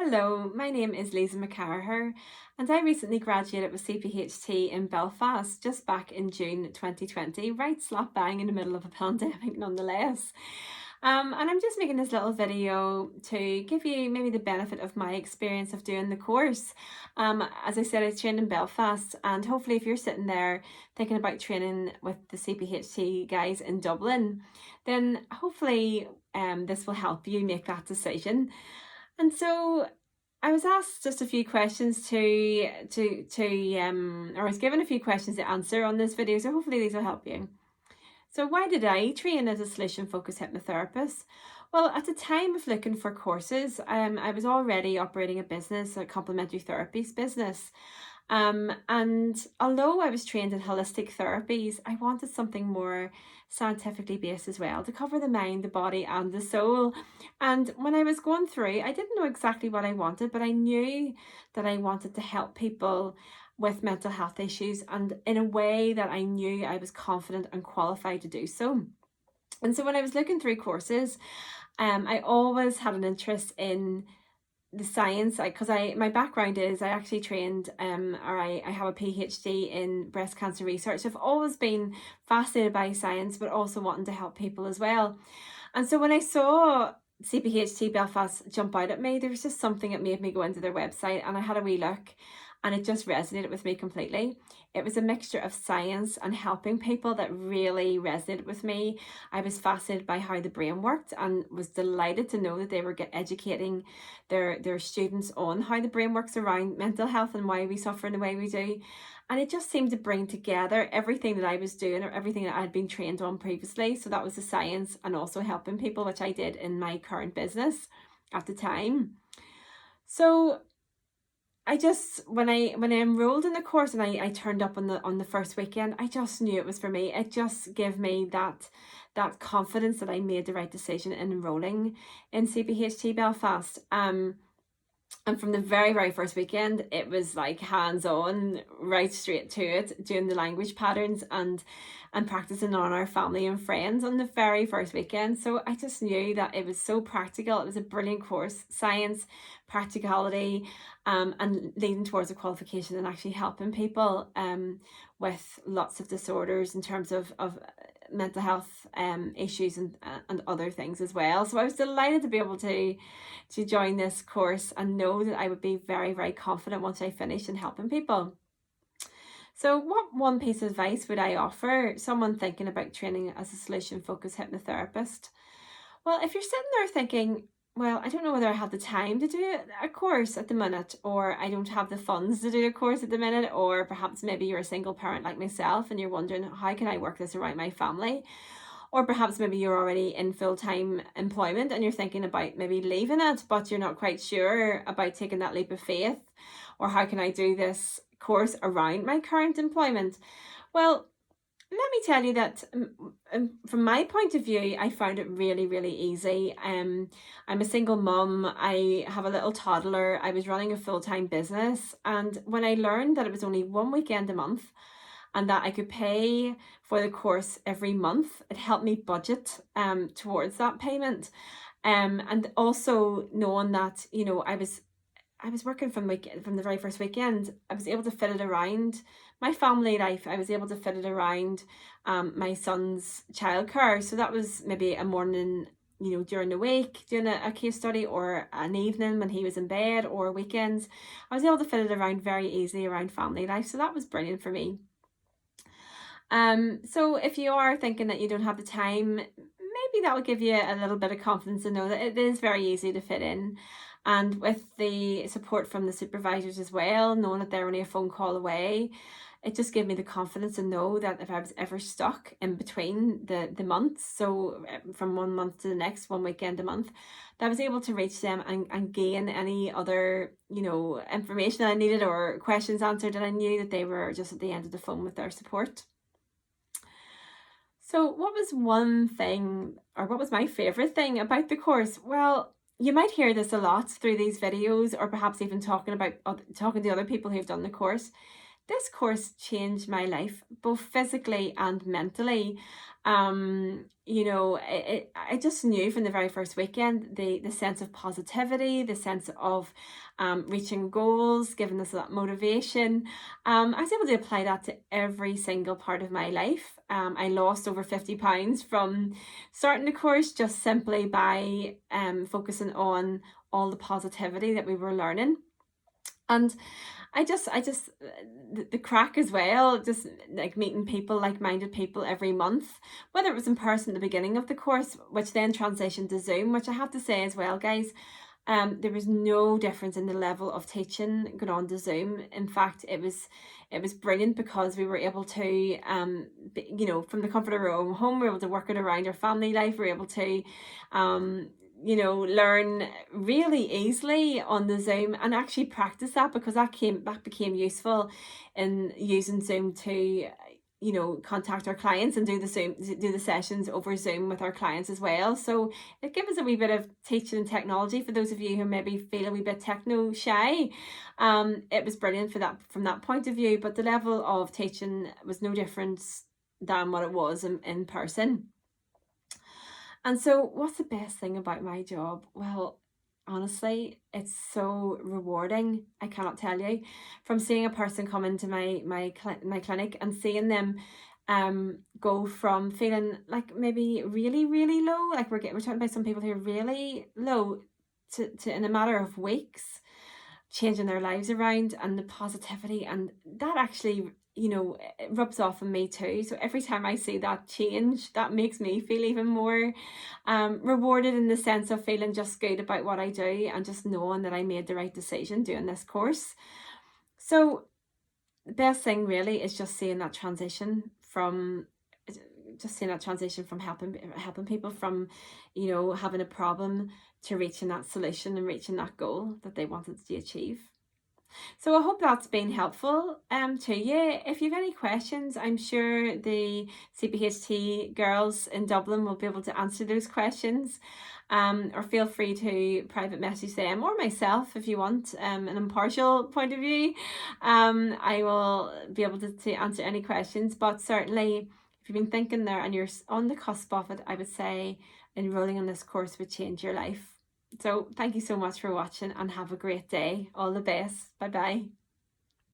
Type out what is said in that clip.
Hello, my name is Leeza and I recently graduated with CPHT in Belfast just back in June 2020, right slap bang in the middle of a pandemic nonetheless. And I'm just making this little video to give you maybe the benefit of my experience of doing the course. As I said, I trained in Belfast, and hopefully if you're sitting there thinking about training with the CPHT guys in Dublin, then hopefully this will help you make that decision. And so I was asked just a few questions or I was given a few questions to answer on this video, so hopefully these will help you. So why did I train as a Solution Focused Hypnotherapist? Well, at the time of looking for courses, I was already operating a business, a complementary therapies business. And although I was trained in holistic therapies, I wanted something more scientifically based as well to cover the mind, the body, and the soul. And when I was going through, I didn't know exactly what I wanted, but I knew that I wanted to help people with mental health issues, and in a way that I knew I was confident and qualified to do so. And so when I was looking through courses, I always had an interest in the science, because my background is I actually trained I have a PhD in breast cancer research. I've always been fascinated by science, but also wanting to help people as well. And so when I saw CPHT Belfast jump out at me, there was just something that made me go into their website, and I had a wee look, and it just resonated with me completely. It was a mixture of science and helping people that really resonated with me. I was fascinated by how the brain worked and was delighted to know that they were educating their students on how the brain works around mental health and why we suffer in the way we do. And it just seemed to bring together everything that I was doing, or everything that I'd been trained on previously. So that was the science and also helping people, which I did in my current business at the time. So I just, when I enrolled in the course and I turned up on the first weekend, I just knew it was for me. It just gave me that confidence that I made the right decision in enrolling in CPHT Belfast. And from the very first weekend, it was like hands-on, right straight to it, doing the language patterns and practicing on our family and friends on the very first weekend. So I just knew that it was so practical. It was a brilliant course, science, practicality, and leading towards a qualification and actually helping people with lots of disorders in terms of mental health issues and other things as well. So I was delighted to be able to join this course and know that I would be very confident once I finished in helping people. So what one piece of advice would I offer someone thinking about training as a Solution Focused Hypnotherapist? Well, if you're sitting there thinking, well, I don't know whether I have the time to do a course at the minute, or I don't have the funds to do a course at the minute, or perhaps maybe you're a single parent like myself and you're wondering, how can I work this around my family? Or perhaps maybe you're already in full-time employment and you're thinking about maybe leaving it, but you're not quite sure about taking that leap of faith, or how can I do this course around my current employment? Well, let me tell you that from my point of view, I found it really easy. I'm a single mum. I have a little toddler. I was running a full-time business. And when I learned that it was only one weekend a month and that I could pay for the course every month, it helped me budget towards that payment. And also knowing that, you know, I was working from the very first weekend, I was able to fit it around my family life. I was able to fit it around my son's childcare. So that was maybe a morning, you know, during the week, doing a case study, or an evening when he was in bed, or weekends. I was able to fit it around very easily around family life. So that was brilliant for me. So if you are thinking that you don't have the time, maybe that will give you a little bit of confidence to know that it is very easy to fit in. And with the support from the supervisors as well, knowing that they're only a phone call away, it just gave me the confidence to know that if I was ever stuck in between the months, so from one month to the next, one weekend a month, that I was able to reach them and gain any other, you know, information I needed or questions answered, and I knew that they were just at the end of the phone with their support. So what was one thing, or what was my favorite thing about the course? Well, you might hear this a lot through these videos, or perhaps even talking to other people who've done the course. this course changed my life, both physically and mentally. I just knew from the very first weekend the sense of positivity, the sense of reaching goals, giving us that motivation. I was able to apply that to every single part of my life. I lost over 50 pounds from starting the course just simply by focusing on all the positivity that we were learning. And the crack as well, just like meeting people, like-minded people every month, whether it was in person at the beginning of the course, which then transitioned to Zoom, which I have to say as well, guys, there was no difference in the level of teaching going on to Zoom. In fact, it was brilliant because we were able to, from the comfort of our own home, we were able to work it around our family life. We were able to, learn really easily on the Zoom and actually practice that, because that became useful in using Zoom to contact our clients and do the sessions over Zoom with our clients as well. So it gives us a wee bit of teaching and technology for those of you who maybe feel a wee bit techno shy. It was brilliant for that, from that point of view, but the level of teaching was no different than what it was in person. And so what's the best thing about my job? Well, honestly, it's so rewarding. I cannot tell you. From seeing a person come into my clinic and seeing them go from feeling like maybe really, really low, like we're talking about some people who are really low, to in a matter of weeks changing their lives around, and the positivity, and that actually it rubs off on me too. So every time I see that change, that makes me feel even more rewarded, in the sense of feeling just good about what I do and just knowing that I made the right decision doing this course. So the best thing really is just seeing that transition from helping people from having a problem to reaching that solution and reaching that goal that they wanted to achieve. So I hope that's been helpful to you. If you have any questions, I'm sure the CPHT girls in Dublin will be able to answer those questions. Or feel free to private message them, or myself if you want an impartial point of view. I will be able to answer any questions, but certainly if you've been thinking there and you're on the cusp of it, I would say enrolling in this course would change your life. So thank you so much for watching, and have a great day. All the best. Bye bye.